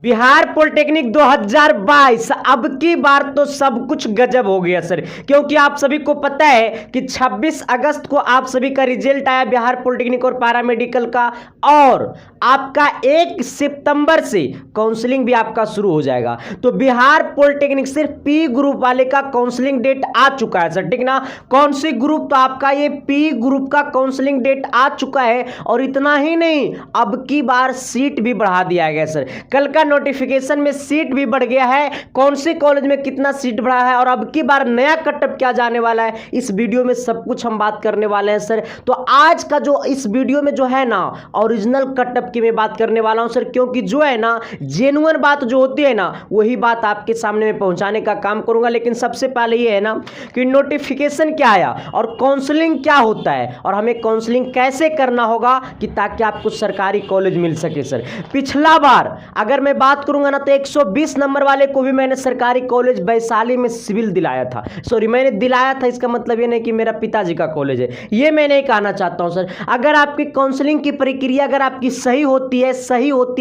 Bihar polytechnic 2022 अब की बार तो सब कुछ गजब हो गया सर, क्योंकि आप सभी को पता है कि 26 अगस्त को आप सभी का रिजल्ट आया बिहार पॉलिटेक्निक और पैरामेडिकल का, और आपका 1 सितंबर से काउंसलिंग भी आपका शुरू हो जाएगा। तो बिहार पॉलिटेक्निक सिर्फ पी ग्रुप वाले का काउंसलिंग डेट आ चुका है सर, ठीक ना। कौन सी ग्रुप? तो आपका ये पी ग्रुप का काउंसलिंग डेट आ चुका है। और इतना ही नहीं, अब की बार सीट भी बढ़ा दिया गया सर। कल का नोटिफिकेशन में सीट भी बढ़ गया है, कौन से कॉलेज में कितना सीट बढ़ा है और अब की बार नया कटअप क्या जाने वाला है, इस वीडियो में सब कुछ हम बात करने वाले हैं सर। तो आज का जो इस वीडियो में जो है ना, ओरिजिनल कटअप की मैं बात करने वाला हूं सर, क्योंकि जो है ना जेन्युइन बात जो होती है ना, वही बात आपके सामने में पहुंचाने का काम करूंगा। लेकिन सबसे पहले ये है ना कि नोटिफिकेशन क्या आया और काउंसलिंग क्या होता है और हमें काउंसलिंग कैसे करना होगा कि ताकि आपको सरकारी कॉलेज मिल सके सर। पिछला बार अगर मैं बात करूंगा ना, तो 120 नंबर वाले को भी मैंने सरकारी कॉलेज वैशाली में सिविल दिलाया था। सॉरी, मैंने दिलाया था, इसका मतलब ये नहीं कि मेरा पिताजी का कॉलेज है, ये मैं नहीं कहना चाहता हूं सर। अगर आपकी काउंसलिंग की प्रक्रिया अगर आपकी सही होती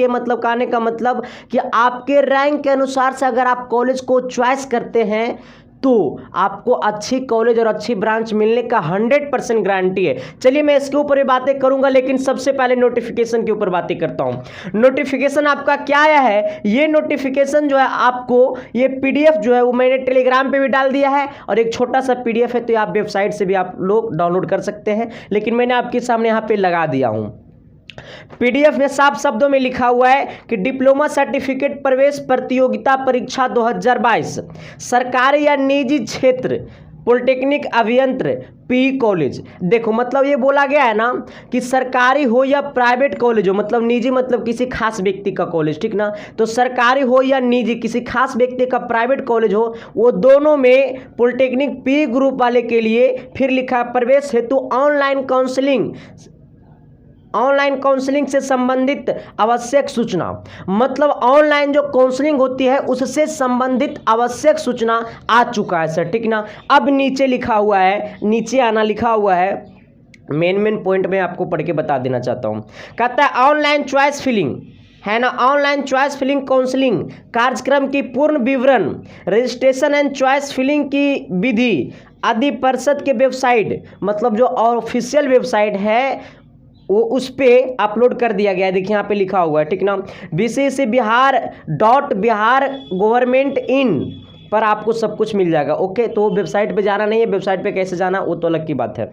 है मतलब कहने का मतलब कि आपके रैंक के अनुसार से अगर आप कॉलेज को चॉइस करते हैं तो आपको अच्छी कॉलेज और अच्छी ब्रांच मिलने का 100% गारंटी है। चलिए मैं इसके ऊपर भी बातें करूंगा, लेकिन सबसे पहले नोटिफिकेशन के ऊपर बातें करता हूं। नोटिफिकेशन आपका क्या आया है? ये नोटिफिकेशन जो है आपको ये पीडीएफ जो है वो मैंने टेलीग्राम पे भी डाल दिया है, और एक छोटा सा पीडीएफ है, तो आप वेबसाइट से भी आप लोग डाउनलोड कर सकते हैं, लेकिन मैंने आपके सामने यहाँ पे लगा दिया हूं। पीडीएफ में साफ शब्दों में लिखा हुआ है कि डिप्लोमा सर्टिफिकेट प्रवेश प्रतियोगिता परीक्षा 2022 सरकारी या निजी क्षेत्र पॉलिटेक्निक अभियंत्र पी कॉलेज। देखो मतलब ये बोला गया है ना कि सरकारी हो या प्राइवेट कॉलेज हो, मतलब निजी मतलब किसी खास व्यक्ति का कॉलेज, ठीक ना। तो सरकारी हो या निजी किसी खास व्यक्ति का प्राइवेट कॉलेज हो, वो दोनों में पॉलिटेक्निक पी ग्रुप वाले के लिए फिर लिखा प्रवेश हेतु ऑनलाइन काउंसलिंग से संबंधित आवश्यक सूचना। मतलब ऑनलाइन जो काउंसलिंग होती है उससे संबंधित आवश्यक सूचना आ चुका है सर, ठीक ना। अब नीचे लिखा हुआ है, नीचे आना लिखा हुआ है, मेन पॉइंट में आपको पढ़ के बता देना चाहता हूं। कहता है ऑनलाइन चॉइस फिलिंग है ना, ऑनलाइन चॉइस फिलिंग काउंसलिंग कार्यक्रम की पूर्ण विवरण, रजिस्ट्रेशन एंड चॉइस फिलिंग की विधि आदि परिषद के वेबसाइट, मतलब जो ऑफिशियल वेबसाइट है वो उस पर अपलोड कर दिया गया है। देखिए यहाँ पे लिखा हुआ है, ठीक ना, bcc.bihar.gov.in पर आपको सब कुछ मिल जाएगा। ओके, तो वेबसाइट पे जाना नहीं है, वेबसाइट पे कैसे जाना वो तो अलग की बात है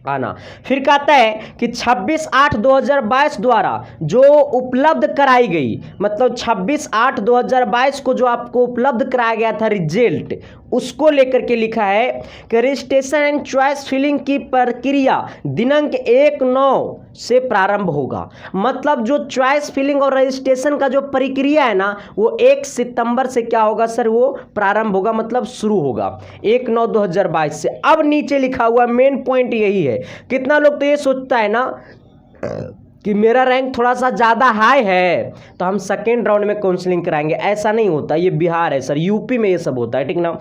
आना। फिर कहता है कि 26/8/2022 द्वारा जो उपलब्ध कराई गई, मतलब 26/8/2022 को जो आपको उपलब्ध कराया गया था रिजल्ट, उसको लेकर के लिखा है कि रजिस्ट्रेशन एंड चॉइस फिलिंग की प्रक्रिया दिनांक 1/9 से प्रारंभ होगा। मतलब जो चॉइस फिलिंग और रजिस्ट्रेशन का जो प्रक्रिया है ना, वो 1 सितंबर से क्या होगा सर, वो प्रारंभ होगा, मतलब शुरू होगा 1/9/2022 से। अब नीचे लिखा हुआ मेन पॉइंट यही है, कितना लोग तो ये सोचता है ना कि मेरा रैंक थोड़ा सा ज़्यादा हाई है तो हम सेकेंड राउंड में काउंसलिंग कराएंगे। ऐसा नहीं होता, ये बिहार है सर, यूपी में ये सब होता है, ठीक ना।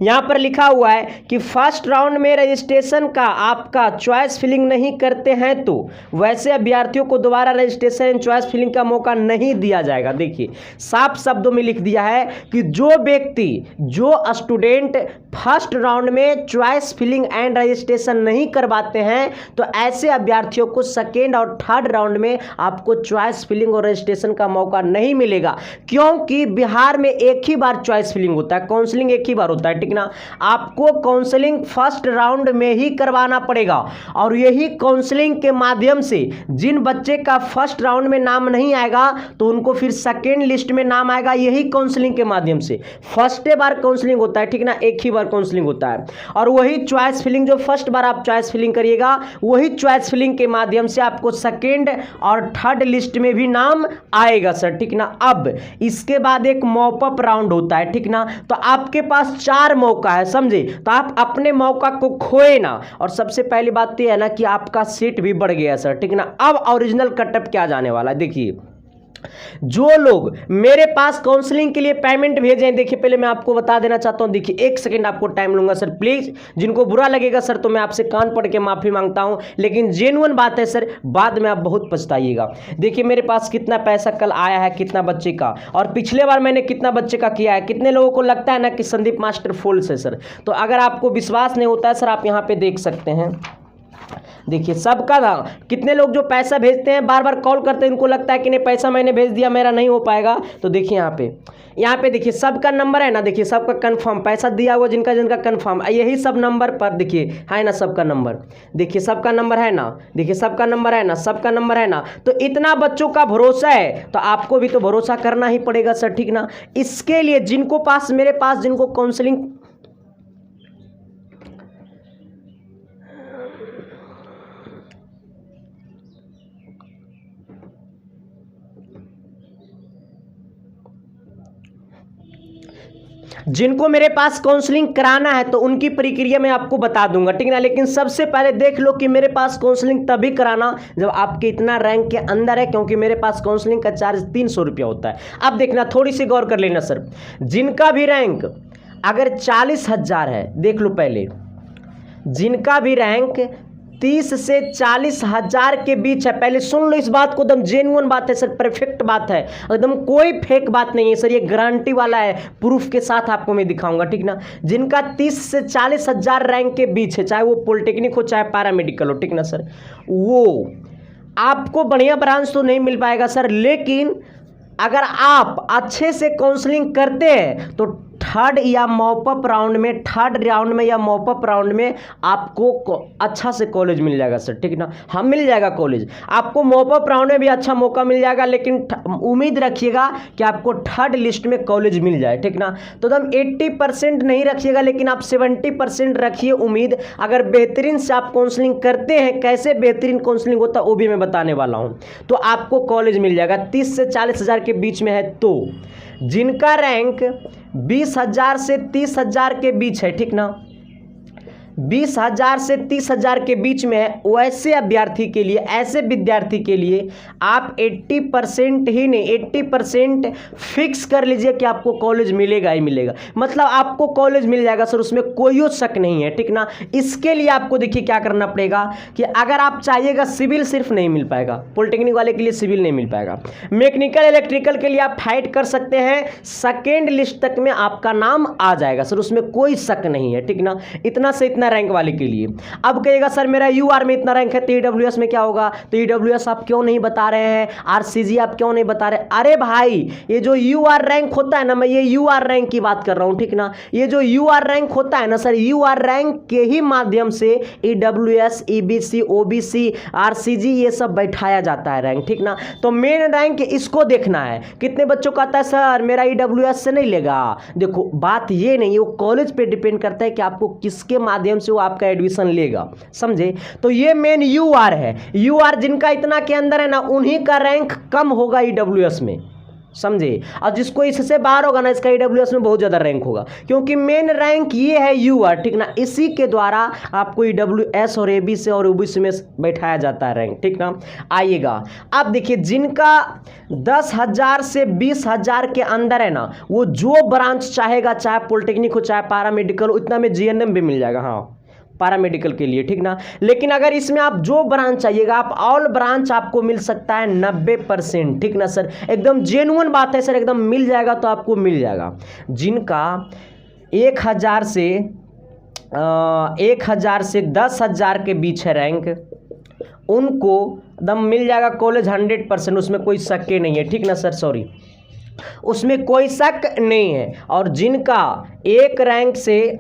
यहाँ पर लिखा हुआ है कि फर्स्ट राउंड में रजिस्ट्रेशन का आपका चॉइस फिलिंग नहीं करते हैं तो वैसे अभ्यर्थियों को दोबारा रजिस्ट्रेशन एंड चॉइस फिलिंग का मौका नहीं दिया जाएगा। देखिए साफ शब्दों में लिख दिया है कि जो व्यक्ति, जो स्टूडेंट फर्स्ट राउंड में चॉइस फिलिंग एंड रजिस्ट्रेशन नहीं करवाते हैं तो ऐसे अभ्यर्थियों को सेकेंड और थर्ड राउंड में आपको चॉइस फिलिंग और रजिस्ट्रेशन का मौका नहीं मिलेगा, क्योंकि बिहार में एक ही बार चॉइस फिलिंग होता है, काउंसलिंग एक ही बार होता है, ठीक ना। आपको काउंसलिंग फर्स्ट राउंड में ही करवाना पड़ेगा, और यही काउंसलिंग के माध्यम से जिन बच्चे का फर्स्ट राउंड में नाम नहीं आएगा तो उनको फिर सेकेंड लिस्ट में नाम आएगा, यही काउंसलिंग के माध्यम से। फर्स्ट बार काउंसलिंग होता है, ठीक ना, एक ही बार काउंसलिंग होता है, और वही चॉइस फिलिंग जो फर्स्ट बार आप चॉइस फिलिंग करिएगा, वही चॉइस फिलिंग के माध्यम से आपको सेकेंड और थर्ड लिस्ट में भी नाम आएगा सर, ठीक ना। अब इसके बाद एक मॉपअप राउंड होता है, ठीक ना। तो आपके पास 4 मौका है, समझे, तो आप अपने मौका को खोए ना। और सबसे पहली बात तो यह है ना कि आपका सीट भी बढ़ गया सर, ठीक ना। अब ओरिजिनल कटअप क्या जाने वाला है, देखिए जो लोग मेरे पास काउंसलिंग के लिए पेमेंट भेजें, देखिए पहले मैं आपको बता देना चाहता हूं, देखिए 1 सेकंड आपको टाइम लूंगा सर प्लीज, जिनको बुरा लगेगा सर तो मैं आपसे कान पड़ के माफी मांगता हूं, लेकिन जेन्युइन बात है सर, बाद में आप बहुत पछताइएगा। देखिए मेरे पास कितना पैसा कल आया है, कितना बच्चे का, और पिछले बार मैंने कितना बच्चे का किया है। कितने लोगों को लगता है ना कि संदीप मास्टर फुल्स है सर, तो अगर आपको विश्वास नहीं होता है सर, आप यहां पे देख सकते हैं। देखिए सबका ना, कितने लोग जो पैसा भेजते हैं बार बार कॉल करते हैं, उनको लगता है कि नहीं पैसा मैंने भेज दिया मेरा नहीं हो पाएगा, तो देखिए यहाँ पे देखिए सबका नंबर है ना, देखिए सबका कंफर्म पैसा दिया हुआ, जिनका जिनका कंफर्म, यही सब नंबर पर देखिए है ना सबका नंबर, देखिए सबका नंबर है ना, देखिए सबका नंबर है ना, सबका नंबर है ना। तो इतना बच्चों का भरोसा है तो आपको भी तो भरोसा करना ही पड़ेगा सर, ठीक ना। इसके लिए जिनको पास, मेरे पास जिनको काउंसलिंग, जिनको मेरे पास काउंसलिंग कराना है तो उनकी प्रक्रिया मैं आपको बता दूंगा, ठीक ना। लेकिन सबसे पहले देख लो कि मेरे पास काउंसलिंग तभी कराना जब आपके इतना रैंक के अंदर है, क्योंकि मेरे पास काउंसलिंग का चार्ज 300 रुपया होता है। अब देखना, थोड़ी सी गौर कर लेना सर, जिनका भी रैंक अगर 40,000 है, देख लो पहले, जिनका भी रैंक 30 से 40,000 के बीच है, पहले सुन लो इस बात को, एकदम जेन्युइन बात है सर, परफेक्ट बात है, एकदम कोई फेक बात नहीं है सर, ये गारंटी वाला है, प्रूफ के साथ आपको मैं दिखाऊंगा, ठीक ना। जिनका 30 से 40,000 रैंक के बीच है, चाहे वो पॉलिटेक्निक हो चाहे पैरामेडिकल हो, ठीक ना सर, वो आपको बढ़िया ब्रांच तो नहीं मिल पाएगा सर, लेकिन अगर आप अच्छे से काउंसलिंग करते हैं तो थर्ड या मॉपअप राउंड में, थर्ड राउंड में या मॉपअप राउंड में आपको अच्छा से कॉलेज मिल जाएगा सर, ठीक ना। हाँ मिल जाएगा कॉलेज आपको, मॉपअप राउंड में भी अच्छा मौका मिल जाएगा, लेकिन उम्मीद रखिएगा कि आपको थर्ड लिस्ट में कॉलेज मिल जाए, ठीक ना। तो एकदम 80% नहीं रखिएगा, लेकिन आप 70% रखिए उम्मीद। अगर बेहतरीन से आप काउंसलिंग करते हैं, कैसे बेहतरीन काउंसलिंग होता है वो भी मैं बताने वाला हूँ, तो आपको कॉलेज मिल जाएगा। 30 से 40,000 के बीच में है तो जिनका रैंक 20,000 से 30,000 के बीच है, ठीक ना, 20,000 से 30,000 के बीच में है, वैसे अभ्यर्थी के लिए, ऐसे विद्यार्थी के लिए आप 80% ही नहीं, 80% फिक्स कर लीजिए कि आपको कॉलेज मिलेगा ही मिलेगा, मतलब आपको कॉलेज मिल जाएगा सर, उसमें कोई शक नहीं है, ठीक ना। इसके लिए आपको देखिए क्या करना पड़ेगा कि अगर आप चाहिएगा, सिविल सिर्फ नहीं मिल पाएगा, पॉलिटेक्निक वाले के लिए सिविल नहीं मिल पाएगा, मैकेनिकल इलेक्ट्रिकल के लिए आप फाइट कर सकते हैं, सेकेंड लिस्ट तक में आपका नाम आ जाएगा सर, उसमें कोई शक नहीं है, ठीक ना। इतना से इतना रैंक वाले के लिए। अब कहेगा सर मेरा यूआर में इतना रैंक है तो ईडब्ल्यूएस में क्या होगा, तो ईडब्ल्यूएस आप क्यों नहीं बता रहे हैं, आरसीजी आप क्यों नहीं बता रहे। अरे भाई ये जो यूआर रैंक होता है ना, मैं ये यूआर रैंक की बात कर रहा हूं, ठीक ना। ये जो यूआर रैंक होता है ना सर, यूआर रैंक के ही माध्यम से ईडब्ल्यूएस, ईबीसी, ओबीसी, आरसीजी ये सब बैठाया जाता है रैंक, ठीक ना। तो मेन रैंक इसको देखना है। कितने बच्चों का आता है सर मेरा ईडब्ल्यूएस से नहीं लेगा, देखो बात ये नहीं है, वो कॉलेज पे डिपेंड करता है कि आपको किसके माध्यम से वो आपका एडमिशन लेगा, समझे। तो ये मेन यूआर है, यूआर जिनका इतना के अंदर है ना, उन्हीं का रैंक कम होगा ईडब्ल्यूएस में, समझे। और जिसको इससे बाहर होगा ना, इसका ईडब्ल्यूएस में बहुत ज्यादा रैंक होगा, क्योंकि मेन रैंक ये है यूआर, ठीक ना। इसी के द्वारा आपको ईडब्ल्यूएस और एबीसी और ओबीसी में बैठाया जाता है रैंक, ठीक ना। आइएगा अब देखिए, जिनका 10,000 से 20,000 के अंदर है ना, वो जो ब्रांच चाहेगा, चाहे पॉलिटेक्निक हो चाहे पैरामेडिकल हो, इतना में जीएनएम भी मिल जाएगा, हाँ पैरामेडिकल के लिए, ठीक ना। लेकिन अगर इसमें आप जो ब्रांच चाहिएगा, आप ऑल ब्रांच आपको मिल सकता है 90%, ठीक ना सर। एकदम जेन्युइन बात है सर, एकदम मिल जाएगा तो आपको मिल जाएगा। जिनका 1,000 से 10,000 के बीच है रैंक, उनको एकदम मिल जाएगा कॉलेज 100%, उसमें कोई शक नहीं है, ठीक ना सर, सॉरी उसमें कोई शक नहीं है। और जिनका एक रैंक से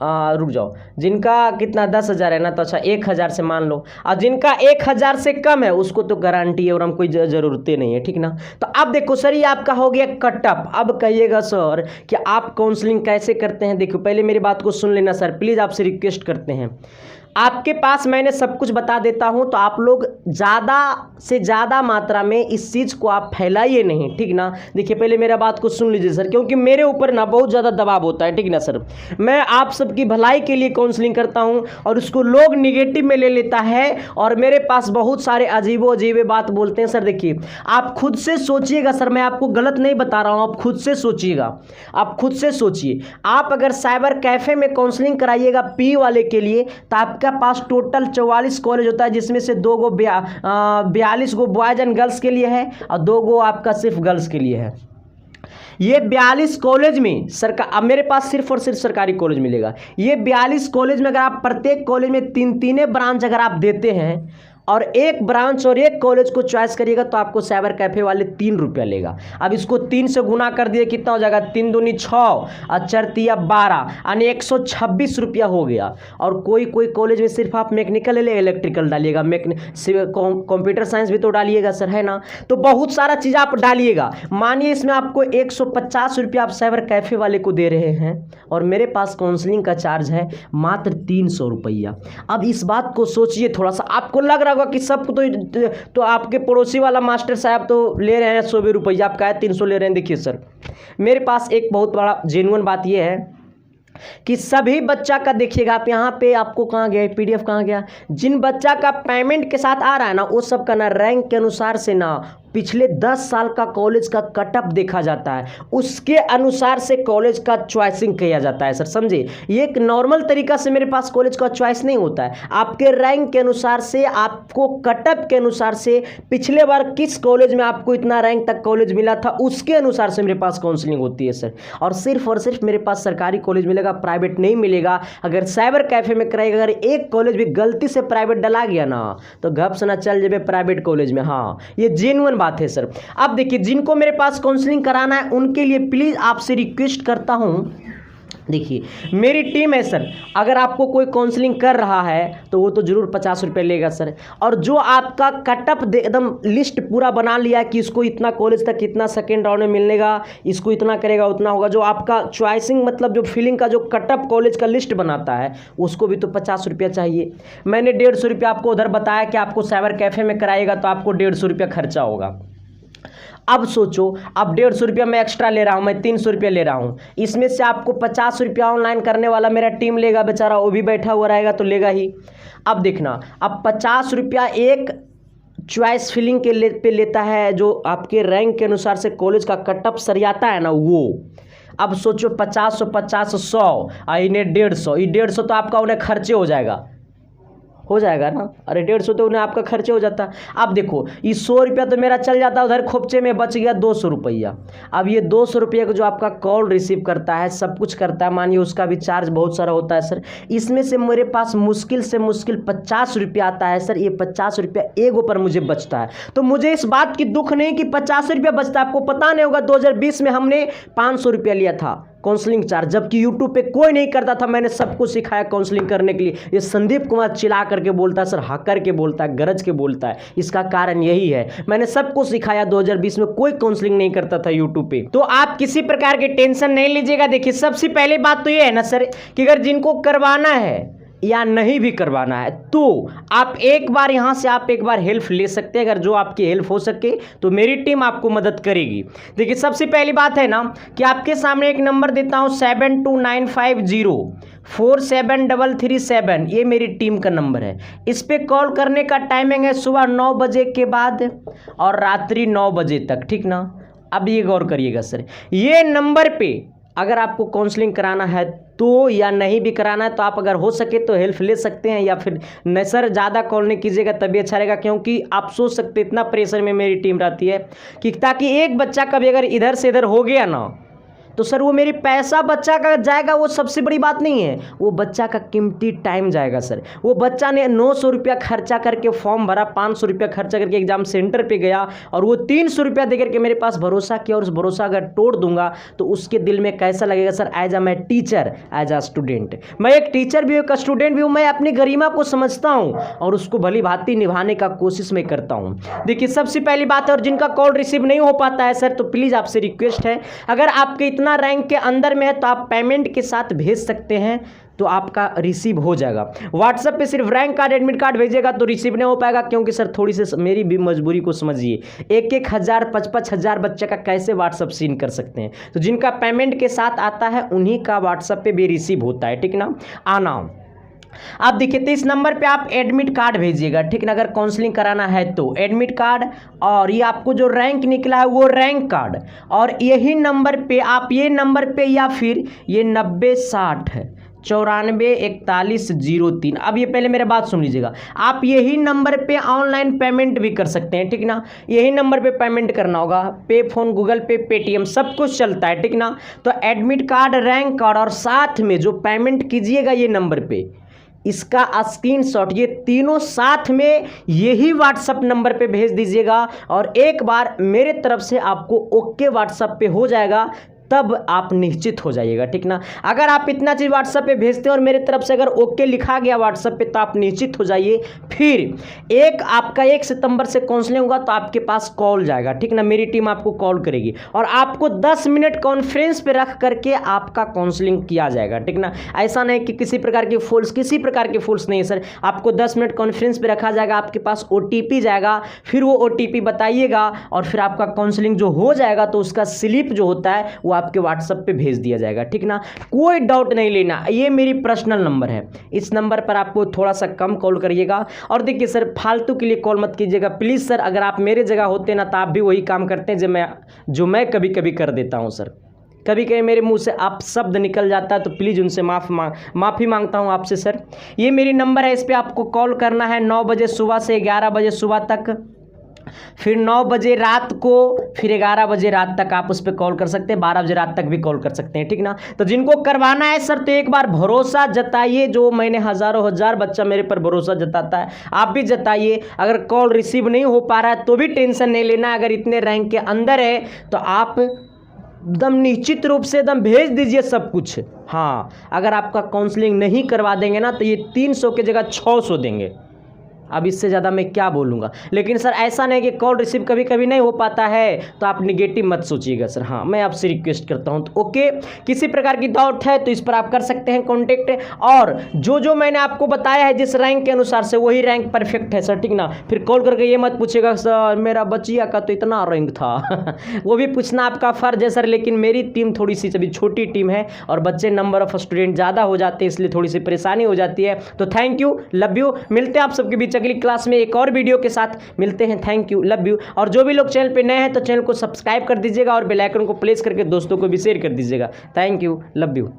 रुक जाओ, जिनका कितना 10,000 है ना, तो अच्छा 1,000 से मान लो, और जिनका 1,000 से कम है उसको तो गारंटी है और हम कोई ज़रूरतें नहीं है, ठीक ना। तो अब देखो सर ये आपका हो गया कटअप। अब कहिएगा सर कि आप काउंसलिंग कैसे करते हैं। देखो पहले मेरी बात को सुन लेना सर, प्लीज़ आपसे रिक्वेस्ट करते हैं। आपके पास मैंने सब कुछ बता देता हूं, तो आप लोग ज़्यादा से ज़्यादा मात्रा में इस चीज़ को आप फैलाइए नहीं, ठीक ना। देखिए पहले मेरा बात को सुन लीजिए सर, क्योंकि मेरे ऊपर ना बहुत ज़्यादा दबाव होता है, ठीक ना सर। मैं आप सबकी भलाई के लिए काउंसलिंग करता हूं और उसको लोग निगेटिव में ले लेता है और मेरे पास बहुत सारे अजीबो अजीबे बात बोलते हैं। सर देखिए आप खुद से सोचिएगा सर, मैं आपको गलत नहीं बता रहा हूँ, आप खुद से सोचिएगा, आप खुद से सोचिए। आप अगर साइबर कैफ़े में काउंसलिंग कराइएगा पी वाले के लिए, तो आपके पास टोटल 44 कॉलेज होता है, जिसमें से 2 गो 42 गो बॉयज़ एंड गर्ल्स के लिए है और 2 गो आपका सिर्फ गर्ल्स के लिए है। ये 42 कॉलेज में सरकार, अब मेरे पास सिर्फ और सिर्फ सरकारी कॉलेज मिलेगा। ये 42 कॉलेज में अगर आप प्रत्येक कॉलेज में 3 ब्रांच अगर आप देते हैं और एक ब्रांच और एक कॉलेज को चॉइस करिएगा, तो आपको साइबर कैफे वाले 3 रुपया लेगा। अब इसको 3 से गुना कर दिए, कितना हो जाएगा, 3 दूनी 6 और 4 तिया 12, यानी 126 रुपया हो गया। और कोई कोई कॉलेज में सिर्फ आप मैकेनिकल ले इलेक्ट्रिकल डालिएगा, कंप्यूटर साइंस भी तो डालिएगा सर, है ना। तो बहुत सारा चीज़ आप डालिएगा। मानिए इसमें आपको 150 रुपया आप साइबर कैफे वाले को दे रहे हैं और मेरे पास काउंसलिंग का चार्ज है मात्र 300 रुपया। अब इस बात को सोचिए थोड़ा सा, आपको लग रहा होगा कि सब तो आपके पड़ोसी वाला मास्टर साहब तो ले रहे हैं 100 रुपया, आप क्या 300 ले रहे हैं। देखिए सर मेरे पास एक बहुत बड़ा जेन्युइन बात यह है कि सभी बच्चा का देखिएगा, आप यहाँ पे आपको कहाँ गया पीडीएफ कहाँ गया, जिन बच्चा का पेमेंट के साथ आ रहा है ना, वो सब का ना रैंक के अनुसार से ना पिछले 10 साल का कॉलेज का कटअप देखा जाता है, उसके अनुसार से कॉलेज का चॉइसिंग किया जाता है। सर समझे, ये एक नॉर्मल तरीका से मेरे पास कॉलेज का चॉइस नहीं होता है। आपके रैंक के अनुसार से, आपको कटअप के अनुसार से, पिछले बार किस कॉलेज में आपको इतना रैंक तक कॉलेज मिला था, उसके अनुसार से मेरे पास काउंसलिंग होती है सर। और सिर्फ मेरे पास सरकारी कॉलेज मिलेगा, प्राइवेट नहीं मिलेगा। अगर साइबर कैफे में कराएगा, अगर एक कॉलेज भी गलती से प्राइवेट डला गया ना, तो घप से ना चल जाए प्राइवेट कॉलेज में। हाँ ये जेन्युइन बात है सर। अब देखिए जिनको मेरे पास काउंसलिंग कराना है उनके लिए प्लीज आपसे रिक्वेस्ट करता हूं, देखिए मेरी टीम है सर, अगर आपको कोई काउंसलिंग कर रहा है तो वो तो जरूर 50 रुपये लेगा सर। और जो आपका कटअप एकदम लिस्ट पूरा बना लिया है कि इसको इतना कॉलेज तक इतना सेकेंड राउंड में मिलेगा, इसको इतना करेगा उतना होगा, जो आपका चॉइसिंग मतलब जो फीलिंग का जो कटअप कॉलेज का लिस्ट बनाता है, उसको भी तो 50 रुपया चाहिए। मैंने 150 रुपया आपको उधर बताया कि आपको साइबर कैफे में कराएगा तो आपको 150 रुपया खर्चा होगा। अब सोचो, अब 150 रुपया मैं एक्स्ट्रा ले रहा हूँ, मैं 300 रुपया ले रहा हूँ, इसमें से आपको 50 रुपया ऑनलाइन करने वाला मेरा टीम लेगा, बेचारा वो भी बैठा हुआ रहेगा तो लेगा ही। अब देखना, अब 50 रुपया एक चॉइस फिलिंग के पे लेता है, जो आपके रैंक के अनुसार से कॉलेज का कटअप सरियाता है ना वो। अब सोचो 50 50 100 इन्हें 150, ये 150 तो आपका उन्हें खर्चे हो जाएगा ना। अरे 150 तो उन्हें आपका खर्चे हो जाता। अब देखो ये 100 रुपया तो मेरा चल जाता, उधर खोपचे में बच गया 200 रुपया। अब ये 200 रुपये को जो आपका कॉल रिसीव करता है, सब कुछ करता है, मानिए उसका भी चार्ज बहुत सारा होता है सर। इसमें से मेरे पास मुश्किल से मुश्किल 50 रुपया आता है सर। ये 50 रुपया एगो पर मुझे बचता है, तो मुझे इस बात की दुख नहीं कि 50 रुपया बचता है। आपको पता नहीं होगा 2020 में हमने 500 रुपया लिया था काउंसलिंग चार्ज, जबकि यूट्यूब पे कोई नहीं करता था। मैंने सबको सिखाया काउंसलिंग करने के लिए। ये संदीप कुमार चिल्ला करके बोलता है सर, हक्कर के बोलता है, गरज के बोलता है, इसका कारण यही है, मैंने सबको सिखाया। 2020 में कोई काउंसलिंग नहीं करता था यूट्यूब पे, तो आप किसी प्रकार के टेंशन नहीं लीजिएगा। देखिए सबसे पहले बात तो ये है ना सर कि अगर जिनको करवाना है या नहीं भी करवाना है, तो आप एक बार यहाँ से आप एक बार हेल्प ले सकते हैं। अगर जो आपकी हेल्प हो सके तो मेरी टीम आपको मदद करेगी। देखिए सबसे पहली बात है ना कि आपके सामने एक नंबर देता हूँ 7295047337, ये मेरी टीम का नंबर है। इस पे कॉल करने का टाइमिंग है सुबह 9 बजे के बाद और रात्रि 9 बजे तक, ठीक ना। अब ये गौर करिएगा सर, ये नंबर पे अगर आपको काउंसलिंग कराना है तो, या नहीं भी कराना है तो आप अगर हो सके तो हेल्प ले सकते हैं, या फिर नहीं सर ज़्यादा कॉल नहीं कीजिएगा तभी अच्छा रहेगा। क्योंकि आप सोच सकते इतना प्रेशर में मेरी टीम रहती है कि ताकि एक बच्चा कभी अगर इधर से इधर हो गया ना, तो सर वो मेरी पैसा बच्चा का जाएगा, वो सबसे बड़ी बात नहीं है, वो बच्चा का कीमती टाइम जाएगा सर। वो बच्चा ने 900 रुपया खर्चा करके फॉर्म भरा, 500 रुपया खर्चा करके एग्जाम सेंटर पे गया, और वो 300 रुपया दे करके मेरे पास भरोसा किया, और उस भरोसा अगर तोड़ दूंगा तो उसके दिल में कैसा लगेगा सर। एज अ मैं टीचर, एज अ स्टूडेंट, मैं एक टीचर भी हूँ, एक स्टूडेंट भी हूँ, मैं अपनी गरिमा को समझता हूँ और उसको भली भांति निभाने का कोशिश मैं करता हूँ। देखिए सबसे पहली बात है, और जिनका कॉल रिसीव नहीं हो पाता है सर, तो प्लीज़ आपसे रिक्वेस्ट है, अगर आपके इतना रैंक के अंदर में है तो आप पेमेंट के साथ भेज सकते हैं तो आपका रिसीव हो जाएगा। व्हाट्सएप पे सिर्फ रैंक कार्ड एडमिट कार्ड भेजिएगा तो रिसीव नहीं हो पाएगा, क्योंकि सर थोड़ी सी मेरी भी मजबूरी को समझिए, 1,000 5,000 बच्चे का कैसे व्हाट्सएप सीन कर सकते हैं। तो जिनका पेमेंट के साथ आता है उन्हीं का व्हाट्सएप पे भी रिसीव होता है, ठीक ना। आना आप देखिए, तो इस नंबर पे आप एडमिट कार्ड भेजिएगा, ठीक ना। अगर काउंसलिंग कराना है तो एडमिट कार्ड, और ये आपको जो रैंक निकला है वो रैंक कार्ड, और यही नंबर पे आप ये नंबर पे या फिर ये 9060 है 944103। अब ये पहले मेरे बात सुन लीजिएगा, आप यही नंबर पे ऑनलाइन पेमेंट भी कर सकते हैं, ठीक ना। यही नंबर पे पेमेंट करना होगा, पे फोन, गूगल पे, पेटीएम सब कुछ चलता है, ठीक ना। तो एडमिट कार्ड, रैंक कार्ड और साथ में जो पेमेंट कीजिएगा ये नंबर पे, इसका स्क्रीनशॉट ये तीनों साथ में यही व्हाट्सएप नंबर पे भेज दीजिएगा, और एक बार मेरे तरफ से आपको ओके व्हाट्सएप पे हो जाएगा, तब आप निश्चित हो जाइएगा, ठीक ना। अगर आप इतना चीज़ व्हाट्सएप पे भेजते हैं और मेरे तरफ से अगर ओके लिखा गया व्हाट्सएप पे, तो आप निश्चित हो जाइए। फिर आपका 1 सितंबर से काउंसलिंग होगा तो आपके पास कॉल जाएगा, ठीक ना। मेरी टीम आपको कॉल करेगी और आपको 10 मिनट कॉन्फ्रेंस पे रख करके आपका काउंसलिंग किया जाएगा, ठीक ना। ऐसा नहीं कि किसी प्रकार की फॉल्स नहीं है सर, आपको 10 मिनट कॉन्फ्रेंस पे रखा जाएगा, आपके पास OTP जाएगा, फिर वो OTP बताइएगा और फिर आपका काउंसलिंग जो हो जाएगा तो उसका स्लिप जो होता है वो आपके व्हाट्सएप पे भेज दिया जाएगा, ठीक ना। कोई डाउट नहीं लेना, ये मेरी पर्सनल नंबर है, इस नंबर पर आपको थोड़ा सा कम कॉल करिएगा। और देखिए सर, फालतू के लिए कॉल मत कीजिएगा प्लीज़ सर। अगर आप मेरे जगह होते ना तो आप भी वही काम करते हैं जो मैं कभी कभी कर देता हूँ सर। कभी कभी मेरे मुंह से आप शब्द निकल जाता है तो प्लीज़ उनसे माफ़ी मांगता हूँ आपसे सर। ये मेरी नंबर है, इस पर आपको कॉल करना है 9 बजे सुबह से 11 बजे सुबह तक, फिर 9 बजे रात को, फिर 11 बजे रात तक आप उस पर कॉल कर सकते हैं, 12 बजे रात तक भी कॉल कर सकते हैं, ठीक ना। तो जिनको करवाना है सर तो एक बार भरोसा जताइए, जो मैंने हजार बच्चा मेरे पर भरोसा जताता है, आप भी जताइए। अगर कॉल रिसीव नहीं हो पा रहा है तो भी टेंशन नहीं लेना, अगर इतने रैंक के अंदर है तो आप एकदम निश्चित रूप से एकदम भेज दीजिए सब कुछ। हाँ, अगर आपका काउंसलिंग नहीं करवा देंगे ना तो ये 300 की जगह 600 देंगे। अब इससे ज़्यादा मैं क्या बोलूँगा। लेकिन सर ऐसा नहीं कि कॉल रिसीव कभी कभी नहीं हो पाता है तो आप निगेटिव मत सोचिएगा सर। हाँ, मैं आपसे रिक्वेस्ट करता हूँ। तो ओके, किसी प्रकार की डाउट है तो इस पर आप कर सकते हैं कॉन्टेक्ट, और जो मैंने आपको बताया है जिस रैंक के अनुसार से वही रैंक परफेक्ट है सर, ठीक ना। फिर कॉल करके ये मत पूछेगा सर मेरा बचिया का तो इतना रैंक था वो भी पूछना आपका फ़र्ज है सर, लेकिन मेरी टीम थोड़ी सी अभी छोटी टीम है और बच्चे नंबर ऑफ स्टूडेंट ज़्यादा हो जाते हैं, इसलिए थोड़ी सी परेशानी हो जाती है। तो थैंक यू, लव यू, मिलते हैं आप सबके बीच अगली क्लास में एक और वीडियो के साथ मिलते हैं। Thank you, love you. और जो भी लोग चैनल पे नए हैं तो चैनल को सब्सक्राइब कर दीजिएगा और बेल आइकन को प्रेस करके दोस्तों को भी शेयर कर दीजिएगा। Thank you, love you.